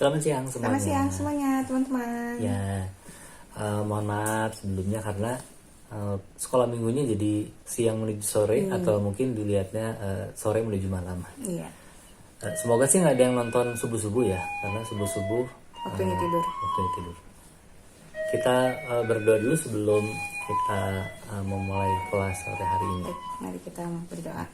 Selamat siang semuanya. Selamat siang semuanya teman-teman. Ya, mohon maaf sebelumnya karena sekolah minggunya jadi siang menuju sore atau mungkin dilihatnya sore menuju malam. Iya. Semoga sih nggak ada yang nonton subuh-subuh ya, karena subuh-subuh Waktunya tidur. waktunya tidur. Kita berdoa dulu sebelum kita memulai kelas sore hari ini. Baik, mari kita berdoa.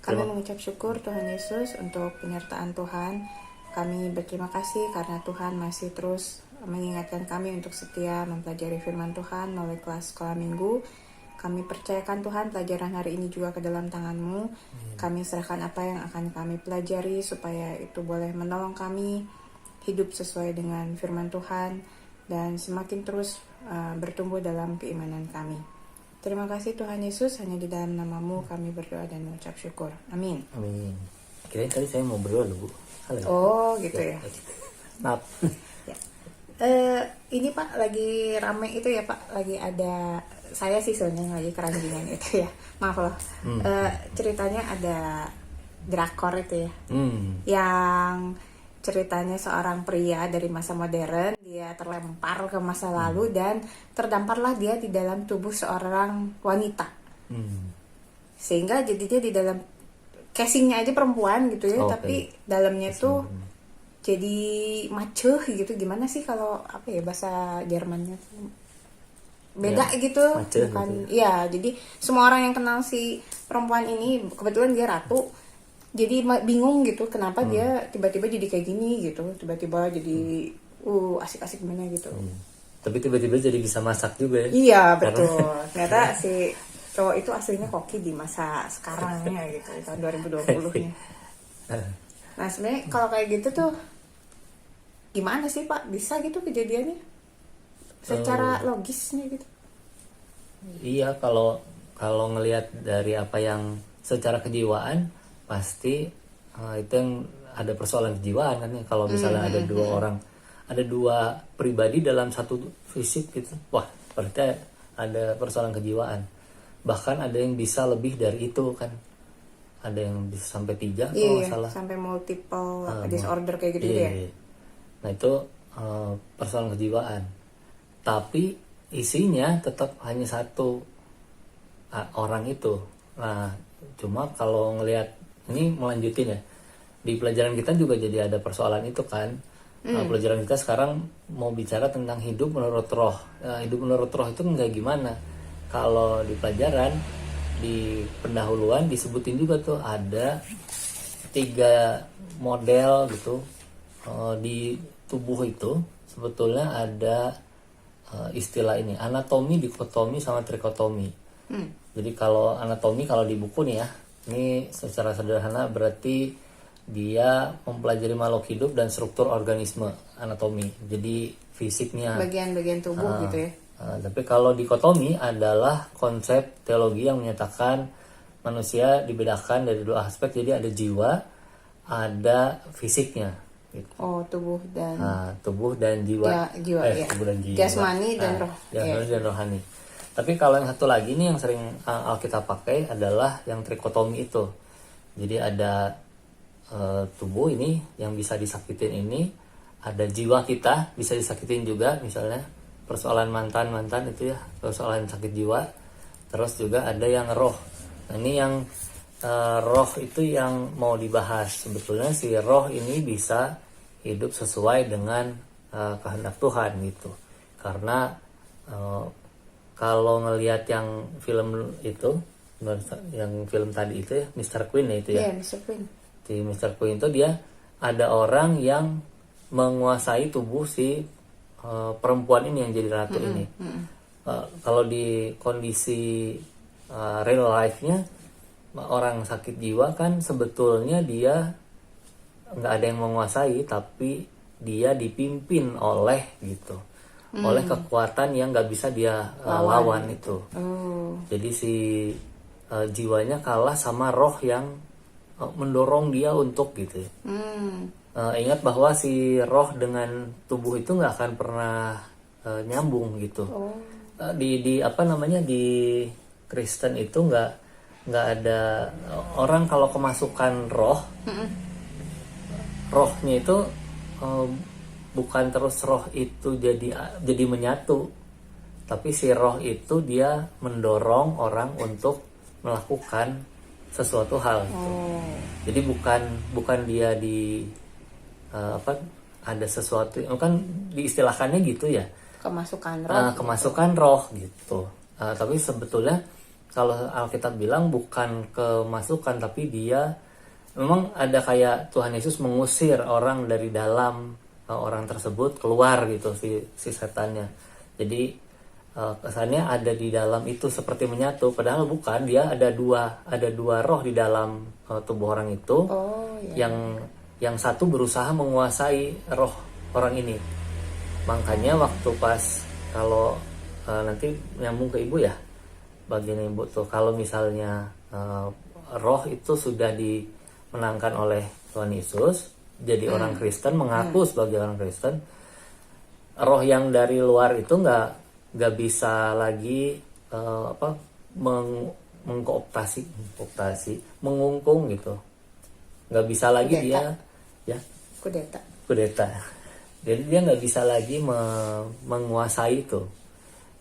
Kami mengucap syukur Tuhan Yesus untuk penyertaan Tuhan. Kami berterima kasih karena Tuhan masih terus mengingatkan kami untuk setia mempelajari firman Tuhan melalui kelas sekolah minggu. Kami percayakan Tuhan pelajaran hari ini juga ke dalam tangan-Mu. Kami serahkan apa yang akan kami pelajari supaya itu boleh menolong kami hidup sesuai dengan firman Tuhan dan semakin terus bertumbuh dalam keimanan kami. Terima kasih Tuhan Yesus, hanya di dalam nama-Mu kami berdoa dan mengucap syukur. Amin. Amin. Kirain tadi saya mau berdoa loh, Bu. Halo. Oh gitu ya. Maaf. Ya. Ini Pak lagi rame itu ya Pak, lagi ada saya sih sebenarnya lagi keranjingan itu ya. Maaf loh. Ceritanya ada drakor itu ya. Yang ceritanya seorang pria dari masa modern, dia terlempar ke masa lalu dan terdamparlah dia di dalam tubuh seorang wanita. Sehingga jadinya di dalam casingnya aja perempuan gitu ya, tapi dalamnya tuh jadi mace gitu. Gimana sih kalau apa ya bahasa Jermannya tuh beda ya, gitu, bukan? Iya, jadi semua orang yang kenal si perempuan ini, kebetulan dia ratu, jadi bingung gitu kenapa dia tiba-tiba jadi kayak gini gitu, tiba-tiba jadi asik-asik gimana gitu. Tapi tiba-tiba jadi bisa masak juga ya. Iya betul. Ternyata si cowok itu aslinya koki di masa sekarangnya gitu, tahun 2020-nya. Nah sebenarnya kalau kayak gitu tuh gimana sih Pak, bisa gitu kejadiannya secara logisnya gitu? Iya, kalau ngelihat dari apa yang secara kejiwaan pasti itu yang ada persoalan kejiwaan kan ya. Kalau misalnya ada dua orang, ada dua pribadi dalam satu fisik gitu, wah berarti ada persoalan kejiwaan. Bahkan ada yang bisa lebih dari itu kan, ada yang bisa sampai 3 kalau nggak salah, sampai multiple disorder kayak gitu ya. Nah itu persoalan kejiwaan, tapi isinya tetap hanya satu orang itu. Nah cuma kalau ngelihat ini melanjutin ya, di pelajaran kita juga jadi ada persoalan itu kan. Pelajaran kita sekarang mau bicara tentang hidup menurut roh. Hidup menurut roh itu nggak gimana. Kalau di pelajaran di pendahuluan disebutin juga tuh ada 3 model gitu. Di tubuh itu sebetulnya ada istilah ini, anatomi, dikotomi, sama trikotomi. Jadi kalau anatomi, kalau di buku nih ya, ini secara sederhana berarti dia mempelajari makhluk hidup dan struktur organisme, anatomi. Jadi fisiknya, bagian-bagian tubuh gitu ya. Tapi kalau dikotomi adalah konsep teologi yang menyatakan manusia dibedakan dari 2 aspek. Jadi ada jiwa, ada fisiknya gitu. Tubuh dan tubuh dan jiwa. Jiwa, tubuh dan jiwa. Jasmani dan roh. Jasmani dan rohani. Tapi kalau yang satu lagi nih yang sering Alkitab pakai adalah yang trikotomi itu. Jadi ada tubuh ini yang bisa disakitin ini, ada jiwa kita bisa disakitin juga, misalnya persoalan mantan itu ya, persoalan sakit jiwa. Terus juga ada yang roh. Nah ini yang roh itu yang mau dibahas. Sebetulnya si roh ini bisa hidup sesuai dengan kehendak Tuhan gitu. Karena kalau ngelihat yang film itu, yang film tadi itu ya, Mr. Queen ya itu ya. Iya, Mr. Queen. Di Mr. Queen itu dia ada orang yang menguasai tubuh si perempuan ini yang jadi ratu ini. Kalau di kondisi real life-nya, orang sakit jiwa kan sebetulnya dia nggak ada yang menguasai, tapi dia dipimpin oleh gitu, oleh kekuatan yang nggak bisa dia lawan itu. Jadi si jiwanya kalah sama roh yang mendorong dia untuk gitu. Ingat bahwa si roh dengan tubuh itu nggak akan pernah nyambung gitu. Di apa namanya, di Kristen itu nggak ada orang kalau kemasukan rohnya itu eh, bukan terus roh itu jadi menyatu, tapi si roh itu dia mendorong orang untuk melakukan sesuatu hal gitu. Jadi bukan dia ada sesuatu kan diistilahkannya gitu ya, Kemasukan roh. kemasukan roh gitu. Tapi sebetulnya kalau Alkitab bilang bukan kemasukan, tapi dia memang ada kayak Tuhan Yesus mengusir orang dari dalam orang tersebut keluar gitu, si setannya. Jadi kesannya ada di dalam itu seperti menyatu, padahal bukan. Dia ada dua roh di dalam tubuh orang itu. Yang satu berusaha menguasai roh orang ini. Makanya waktu pas kalau nanti nyambung ke ibu ya, bagian ibu tuh, kalau misalnya roh itu sudah dimenangkan oleh Tuhan Yesus, jadi orang Kristen, mengaku sebagai orang Kristen, roh yang dari luar itu nggak bisa lagi mengkooptasi, mengungkung gitu, nggak bisa lagi Kudeta. dia ya Kudeta. jadi dia nggak bisa lagi menguasai itu,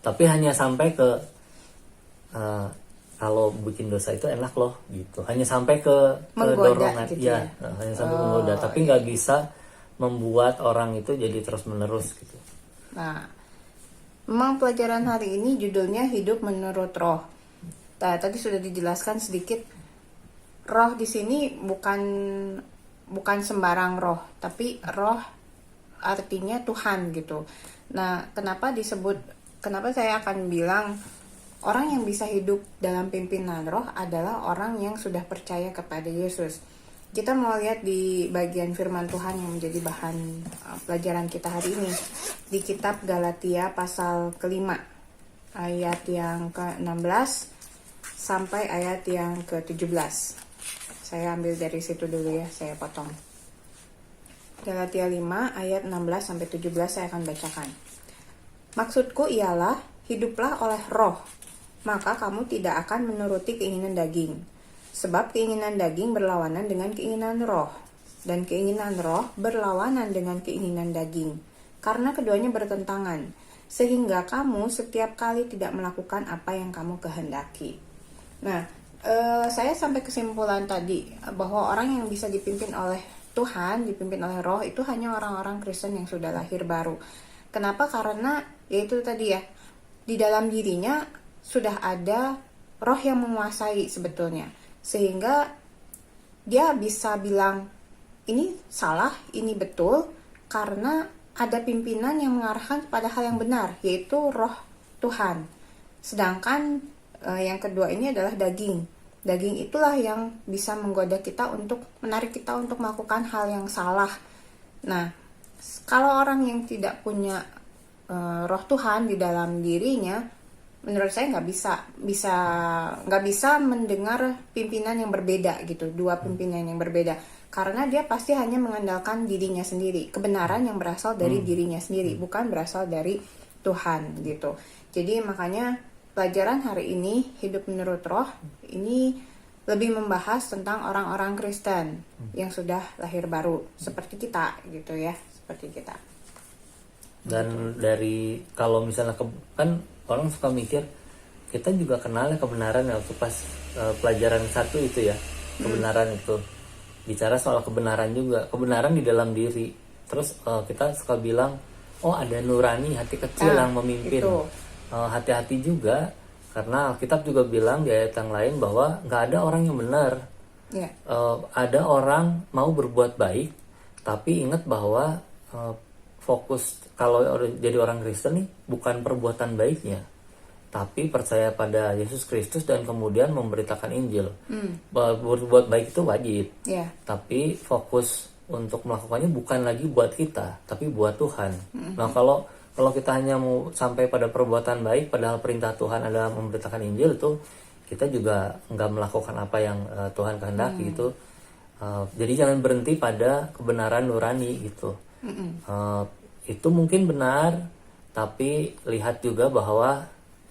tapi hanya sampai ke kalau bikin dosa itu enak loh gitu, hanya sampai ke Menggoda dorongan gitu ya? hanya sampai menggoda, tapi nggak bisa membuat orang itu jadi terus menerus gitu. Nah, memang pelajaran hari ini judulnya hidup menurut roh. Tadi sudah dijelaskan sedikit. Roh di sini bukan sembarang roh, tapi roh artinya Tuhan gitu. Nah, kenapa saya akan bilang orang yang bisa hidup dalam pimpinan roh adalah orang yang sudah percaya kepada Yesus. Kita mau lihat di bagian firman Tuhan yang menjadi bahan pelajaran kita hari ini. Di kitab Galatia pasal ke-5, ayat yang ke-16 sampai ayat yang ke-17. Saya ambil dari situ dulu ya, saya potong. Galatia 5 ayat 16 sampai 17 saya akan bacakan. Maksudku ialah, hiduplah oleh roh, maka kamu tidak akan menuruti keinginan daging. Sebab keinginan daging berlawanan dengan keinginan roh, dan keinginan roh berlawanan dengan keinginan daging, karena keduanya bertentangan, sehingga kamu setiap kali tidak melakukan apa yang kamu kehendaki. Nah, saya sampai kesimpulan tadi bahwa orang yang bisa dipimpin oleh Tuhan, dipimpin oleh roh, itu hanya orang-orang Kristen yang sudah lahir baru. Kenapa? Karena yaitu tadi ya, di dalam dirinya sudah ada roh yang menguasai sebetulnya, sehingga dia bisa bilang ini salah, ini betul, karena ada pimpinan yang mengarahkan kepada hal yang benar, yaitu roh Tuhan. Sedangkan yang kedua ini adalah daging. Daging itulah yang bisa menggoda kita untuk menarik kita untuk melakukan hal yang salah. Nah, kalau orang yang tidak punya roh Tuhan di dalam dirinya, menurut saya nggak bisa mendengar pimpinan yang berbeda gitu, dua pimpinan yang berbeda, karena dia pasti hanya mengandalkan dirinya sendiri, kebenaran yang berasal dari dirinya sendiri, bukan berasal dari Tuhan gitu. Jadi makanya pelajaran hari ini hidup menurut roh ini lebih membahas tentang orang-orang Kristen yang sudah lahir baru seperti kita gitu ya, seperti kita. Dan dari kalau misalnya kan orang suka mikir kita juga kenalnya kebenaran ya, waktu pas pelajaran 1 itu ya, kebenaran itu bicara soal kebenaran juga, kebenaran di dalam diri. Terus kita suka bilang oh ada nurani, hati kecil yang memimpin. Hati-hati juga, karena Alkitab juga bilang di ayat yang lain bahwa nggak ada orang yang benar. Ada orang mau berbuat baik, tapi ingat bahwa fokus kalau jadi orang Kristen nih bukan perbuatan baiknya, tapi percaya pada Yesus Kristus dan kemudian memberitakan Injil. Berbuat baik itu wajib, tapi fokus untuk melakukannya bukan lagi buat kita, tapi buat Tuhan. Nah kalau kita hanya mau sampai pada perbuatan baik, padahal perintah Tuhan adalah memberitakan Injil, itu kita juga nggak melakukan apa yang Tuhan kehendaki gitu. Jadi jangan berhenti pada kebenaran nurani gitu. Itu mungkin benar, tapi lihat juga bahwa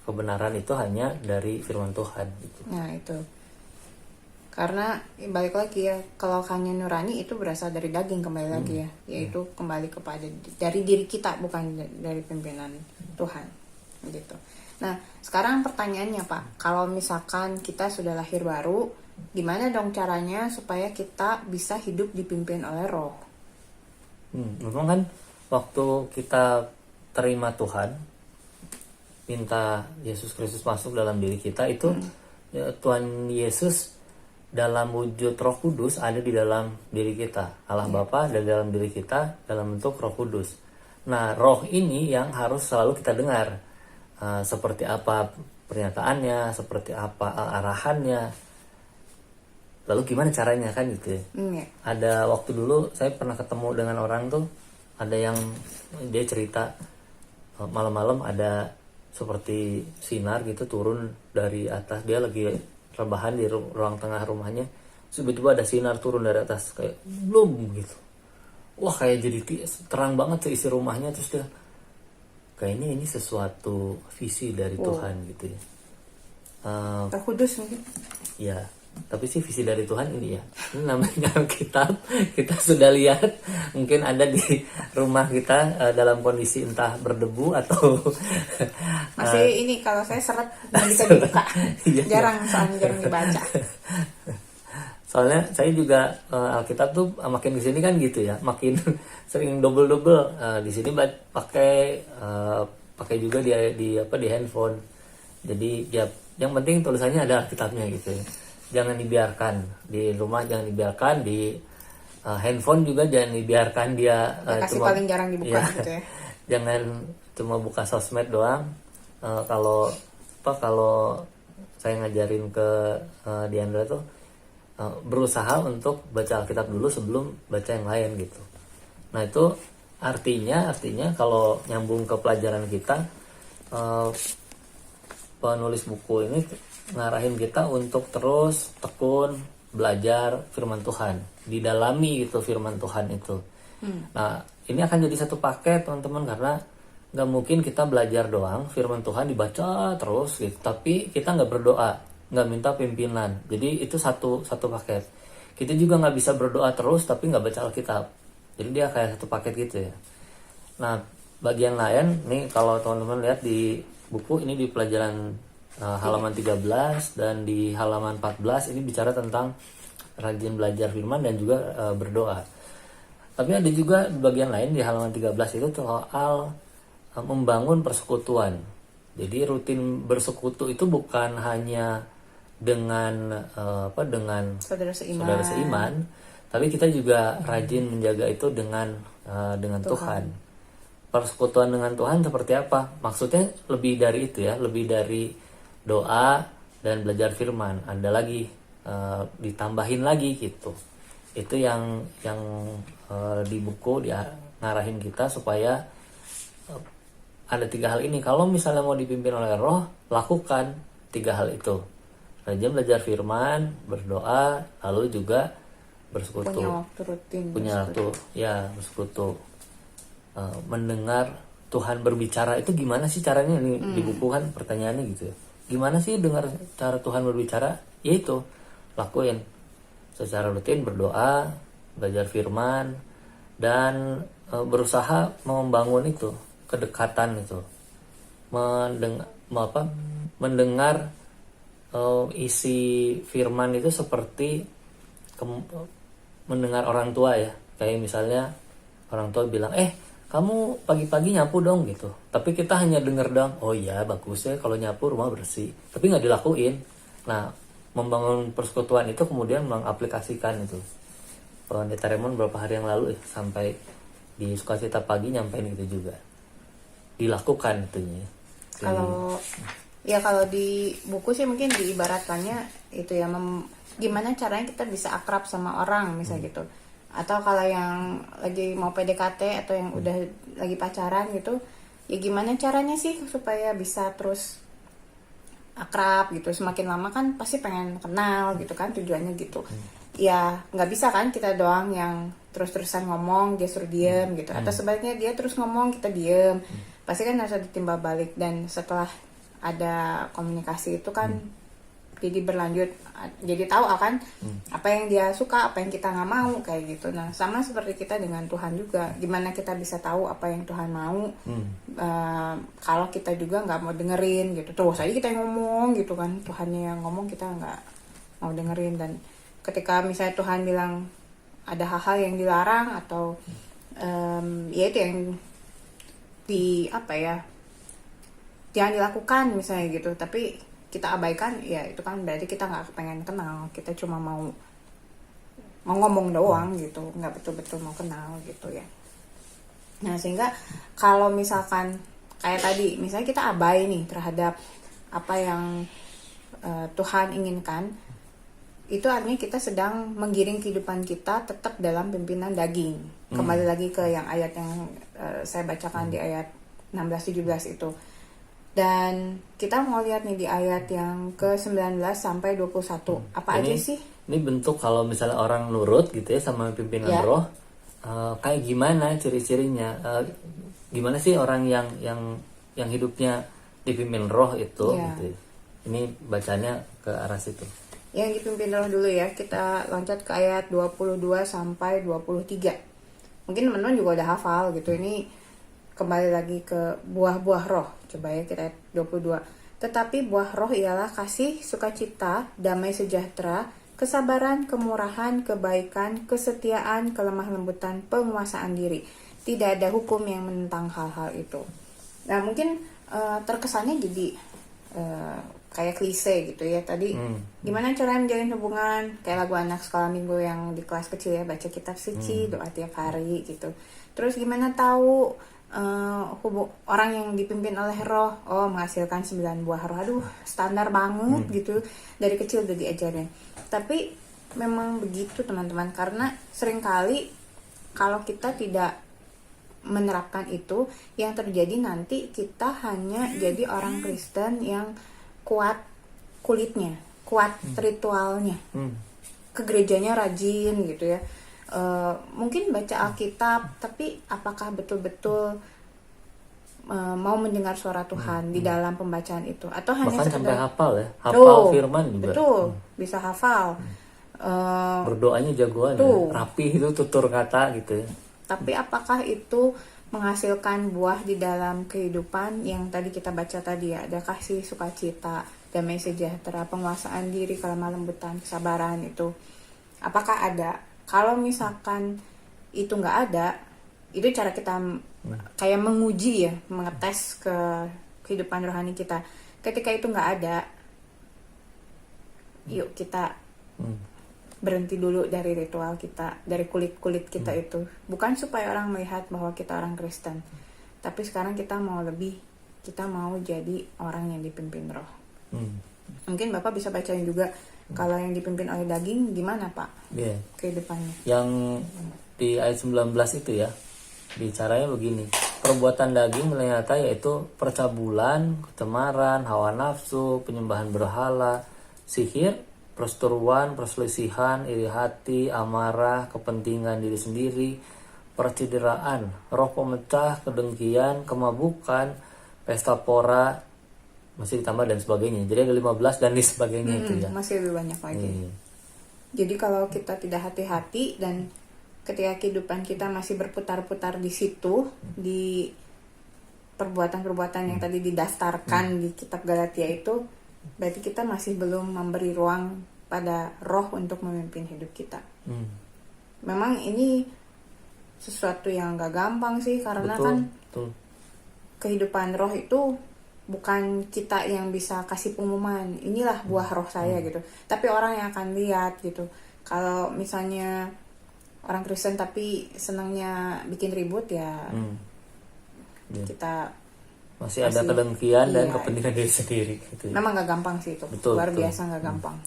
kebenaran itu hanya dari firman Tuhan gitu. Nah itu, Karena balik lagi ya, kalau hanya nurani itu berasal dari daging kembali lagi ya, yaitu kembali kepada dari diri kita, bukan dari pimpinan Tuhan gitu. Nah sekarang pertanyaannya Pak, kalau misalkan kita sudah lahir baru, gimana dong caranya supaya kita bisa hidup dipimpin oleh Roh? Memang kan waktu kita terima Tuhan, minta Yesus Kristus masuk dalam diri kita itu, ya, Tuhan Yesus dalam wujud Roh Kudus ada di dalam diri kita. Allah Bapa ada di dalam diri kita dalam bentuk Roh Kudus. Nah, Roh ini yang harus selalu kita dengar. Seperti apa pernyataannya, seperti apa arahannya. Lalu gimana caranya kan gitu ya. Ada waktu dulu saya pernah ketemu dengan orang tuh, ada yang dia cerita malam-malam ada seperti sinar gitu turun dari atas, dia lagi rebahan di ruang tengah rumahnya, tiba-tiba ada sinar turun dari atas kayak belum gitu, wah kayak jadi terang banget tuh isi rumahnya, terus dia kayaknya ini sesuatu visi dari Tuhan gitu ya. Roh Kudus mungkin Ya, tapi sih visi dari Tuhan ini ya, ini namanya Alkitab, kita sudah lihat mungkin ada di rumah kita dalam kondisi entah berdebu atau masih ini, kalau saya seret nggak bisa dibuka. Jarang dibaca. Soalnya saya juga Alkitab tuh makin kesini kan gitu ya, makin sering double di sini pakai juga di handphone. Jadi ya yang penting tulisannya ada Alkitabnya gitu ya. Jangan dibiarkan di rumah, jangan dibiarkan di handphone juga, jangan dibiarkan dia cuma paling jarang dibuka ya, gitu ya. Jangan cuma buka sosmed doang. Kalau saya ngajarin ke Diandra tuh berusaha untuk baca Alkitab dulu sebelum baca yang lain gitu. Nah itu artinya kalau nyambung ke pelajaran kita, penulis buku ini ngarahin kita untuk terus tekun belajar firman Tuhan, didalami gitu firman Tuhan itu. Nah ini akan jadi satu paket teman-teman, karena nggak mungkin kita belajar doang firman Tuhan dibaca terus gitu, tapi kita nggak berdoa, nggak minta pimpinan. Jadi itu satu paket. Kita juga nggak bisa berdoa terus tapi nggak baca Alkitab. Jadi dia kayak satu paket gitu ya. Nah bagian lain nih, kalau teman-teman lihat di buku ini di pelajaran halaman 13 dan di halaman 14 ini bicara tentang rajin belajar firman dan juga berdoa. Tapi ada juga bagian lain di halaman 13 itu soal membangun persekutuan. Jadi rutin bersekutu itu bukan hanya dengan dengan saudara seiman, tapi kita juga rajin menjaga itu dengan Tuhan. Persekutuan dengan Tuhan seperti apa? Maksudnya lebih dari itu ya, lebih dari doa dan belajar firman. Ada lagi ditambahin lagi gitu. Itu yang di buku dia ngarahin kita supaya ada 3 hal ini. Kalau misalnya mau dipimpin oleh Roh, lakukan 3 hal itu. Rajin belajar firman, berdoa, lalu juga bersekutu. Punya waktu rutin. Bersekutu. Mendengar Tuhan berbicara itu gimana sih caranya? Ini di buku kan pertanyaannya gitu ya. Gimana sih dengar cara Tuhan berbicara? Yaitu lakuin secara rutin, berdoa, belajar firman, dan berusaha membangun itu kedekatan itu, mendengar isi firman itu seperti mendengar orang tua ya. Kayak misalnya orang tua bilang, kamu pagi-pagi nyapu dong gitu, tapi kita hanya denger dong, oh iya bagus ya kalau nyapu rumah bersih, tapi nggak dilakuin. Nah membangun persekutuan itu kemudian mengaplikasikan itu. Pendeta Raymond beberapa hari yang lalu sampai di Sukacita Pagi nyampein gitu juga, dilakukan itunya. Kalau di buku sih mungkin diibaratkannya itu ya, gimana caranya kita bisa akrab sama orang misalnya gitu. Atau kalau yang lagi mau PDKT atau yang udah lagi pacaran gitu, ya gimana caranya sih supaya bisa terus akrab gitu. Semakin lama kan pasti pengen kenal gitu kan, tujuannya gitu. Ya nggak bisa kan kita doang yang terus-terusan ngomong, dia suruh diem gitu. Atau sebaliknya dia terus ngomong, kita diem. Pasti kan harus ada timbal balik. Dan setelah ada komunikasi itu kan jadi berlanjut, jadi tahu akan apa yang dia suka, apa yang kita nggak mau kayak gitu. Nah sama seperti kita dengan Tuhan juga, gimana kita bisa tahu apa yang Tuhan mau kalau kita juga nggak mau dengerin gitu, terus aja kita yang ngomong gitu kan, Tuhannya yang ngomong kita nggak mau dengerin. Dan ketika misalnya Tuhan bilang ada hal-hal yang dilarang atau ya itu yang di apa ya, jangan dilakukan misalnya gitu, tapi kita abaikan, ya itu kan berarti kita nggak pengen kenal, kita cuma mau ngomong doang gitu, nggak betul-betul mau kenal gitu ya. Nah sehingga kalau misalkan kayak tadi, misalnya kita abai nih terhadap apa yang Tuhan inginkan, itu artinya kita sedang menggiring kehidupan kita tetap dalam pimpinan daging. Kembali lagi ke yang ayat yang saya bacakan di ayat 16-17 itu. Dan kita mau lihat nih di ayat yang ke-19 sampai 21. Apa ini, aja sih? Ini bentuk kalau misalnya orang nurut gitu ya sama pimpinan Ya. roh, kayak gimana ciri-cirinya? Gimana sih orang yang hidupnya dipimpin roh itu Ya. gitu. Ini bacanya ke arah situ. Yang dipimpin roh dulu ya. Kita loncat ke ayat 22 sampai 23. Mungkin teman-teman juga udah hafal gitu. Ini kembali lagi ke buah-buah roh. Coba ya kita ayat 22. Tetapi buah roh ialah kasih, sukacita, damai sejahtera, kesabaran, kemurahan, kebaikan, kesetiaan, kelemah lembutan, penguasaan diri. Tidak ada hukum yang menentang hal-hal itu. Nah mungkin terkesannya jadi kayak klise gitu ya tadi. Gimana caranya menjalin hubungan, kayak lagu anak sekolah minggu yang di kelas kecil ya, baca kitab suci, doa tiap hari gitu. Terus gimana tahu orang yang dipimpin oleh roh, menghasilkan 9 buah roh. Aduh, standar banget gitu, dari kecil udah diajarin. Tapi memang begitu teman-teman, karena seringkali kalau kita tidak menerapkan itu, yang terjadi nanti kita hanya jadi orang Kristen yang kuat kulitnya, kuat ritualnya, ke gerejanya rajin gitu ya. Mungkin baca Alkitab, tapi apakah betul-betul mau mendengar suara Tuhan di dalam pembacaan itu, atau hanya Bahkan sampai sekedar hafal ya, hafal firman juga. Betul, bisa hafal. Berdoanya jagoan ya, rapi itu tutur kata gitu ya. Tapi apakah itu menghasilkan buah di dalam kehidupan yang tadi kita baca tadi ya, ada kasih, sukacita, damai sejahtera, penguasaan diri, kelemah lembutan, kesabaran itu. Apakah ada? Kalau misalkan itu nggak ada, itu cara kita kayak menguji ya, mengetes ke kehidupan rohani kita. Ketika itu nggak ada, yuk kita berhenti dulu dari ritual kita, dari kulit-kulit kita itu. Bukan supaya orang melihat bahwa kita orang Kristen, tapi sekarang kita mau jadi orang yang dipimpin roh. Mungkin Bapak bisa bacain juga, kalau yang dipimpin oleh daging gimana Pak kehidupannya. Yang di ayat 19 itu ya, bicaranya begini: perbuatan daging ternyata yaitu percabulan, kecemaran, hawa nafsu, penyembahan berhala, sihir, perseteruan, perselisihan, iri hati, amarah, kepentingan diri sendiri, percideraan, roh pemecah, kedengkian, kemabukan, pesta pora, masih ditambah dan sebagainya. Jadi ada 15 dan sebagainya itu ya. Masih lebih banyak lagi. Jadi kalau kita tidak hati-hati dan ketika kehidupan kita masih berputar-putar di situ, di perbuatan-perbuatan yang tadi didaftarkan di kitab Galatia itu, berarti kita masih belum memberi ruang pada roh untuk memimpin hidup kita. Memang ini sesuatu yang gak gampang sih, karena betul. Kehidupan roh itu bukan kita yang bisa kasih pengumuman, inilah buah roh saya gitu. Tapi orang yang akan lihat gitu. Kalau misalnya orang Kristen tapi senangnya bikin ribut ya, kita masih ada kedengkian dan kepentingan diri sendiri gitu. Memang gak gampang sih itu, luar biasa gak gampang.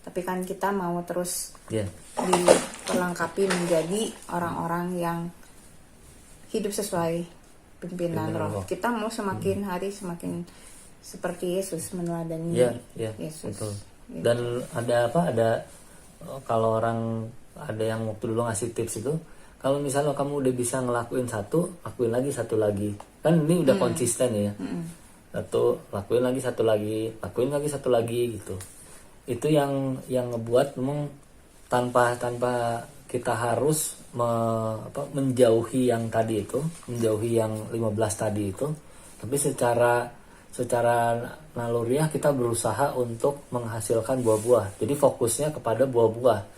Tapi kan kita mau terus diperlengkapi menjadi orang-orang yang hidup sesuai pimpinan roh. Kita mau semakin hari semakin seperti Yesus, meneladani Yesus. Betul. Dan ada kalau orang ada yang waktu dulu ngasih tips itu, kalau misalnya kamu udah bisa ngelakuin satu, lakuin lagi satu lagi. Kan ini udah konsisten ya. satu, lakuin lagi satu lagi, lakuin lagi satu lagi gitu. Itu yang ngebuat memang tanpa kita harus menjauhi yang tadi itu, menjauhi yang 15 tadi itu, tapi secara naluriah kita berusaha untuk menghasilkan buah-buah. Jadi fokusnya kepada buah-buah.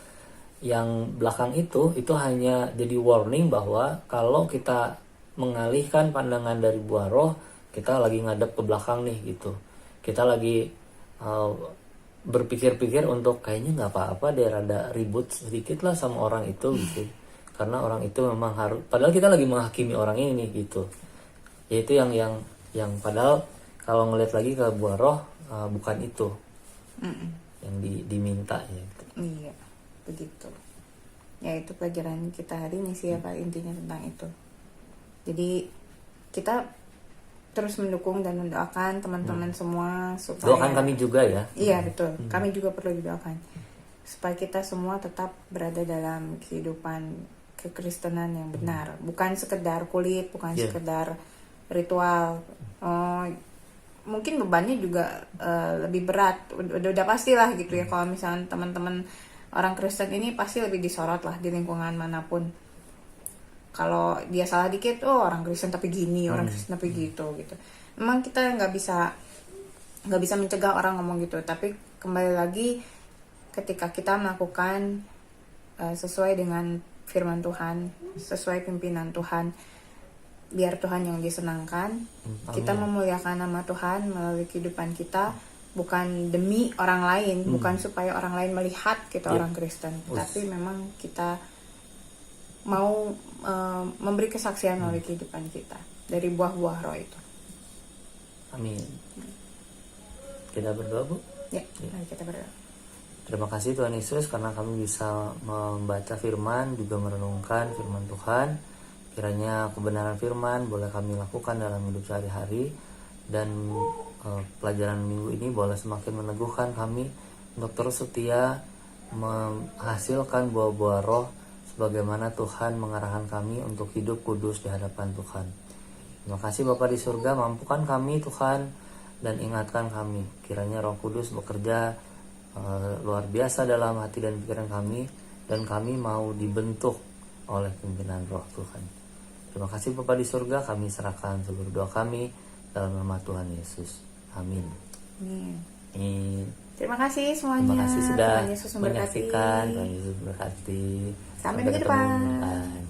Yang belakang itu hanya jadi warning bahwa kalau kita mengalihkan pandangan dari buah roh, kita lagi ngadep ke belakang nih gitu. Kita lagi berpikir-pikir untuk kayaknya nggak apa-apa deh, rada ribut sedikit lah sama orang itu gitu, karena orang itu memang harus, padahal kita lagi menghakimi orang ini gitu. Yaitu yang padahal kalau ngelihat lagi ke buah roh, bukan itu yang diminta ya gitu. Iya, begitu. Ya itu pelajaran kita hari ini sih ya Pak, intinya tentang itu. Jadi kita terus mendukung dan mendoakan teman-teman semua supaya Doakan kami juga ya. Iya betul, kami juga perlu didoakan supaya kita semua tetap berada dalam kehidupan kekristenan yang benar, bukan sekedar kulit, bukan sekedar ritual. Mungkin bebannya juga lebih berat, udah pastilah gitu ya. Kalau misalnya teman-teman orang Kristen ini pasti lebih disorot lah di lingkungan manapun. Kalau dia salah dikit, oh orang Kristen tapi gini, orang Kristen tapi gitu. Memang kita nggak bisa mencegah orang ngomong gitu, tapi kembali lagi ketika kita melakukan sesuai dengan firman Tuhan, sesuai pimpinan Tuhan, biar Tuhan yang disenangkan. Kita memuliakan nama Tuhan melalui kehidupan kita, bukan demi orang lain, bukan supaya orang lain melihat kita orang Kristen, tapi memang kita mau memberi kesaksian melalui kehidupan kita dari buah-buah roh itu. Amin. Kita berdoa, Bu. Ya, mari kita berdoa. Terima kasih Tuhan Yesus karena kami bisa membaca firman, juga merenungkan firman Tuhan. Kiranya kebenaran firman boleh kami lakukan dalam hidup sehari-hari, dan pelajaran minggu ini boleh semakin meneguhkan kami untuk terus setia menghasilkan buah-buah roh sebagaimana Tuhan mengarahkan kami untuk hidup kudus di hadapan Tuhan. Terima kasih Bapa di surga, mampukan kami Tuhan dan ingatkan kami. Kiranya Roh Kudus bekerja luar biasa dalam hati dan pikiran kami, dan kami mau dibentuk oleh pimpinan Roh Tuhan. Terima kasih Bapa di surga, kami serahkan seluruh doa kami dalam nama Tuhan Yesus. Amin. Amin. Terima kasih semuanya. Terima kasih sudah Tuhan Yesus memberkati. menyaksikan. Tuhan Yesus memberkati. Sampai minggu depan. Bye.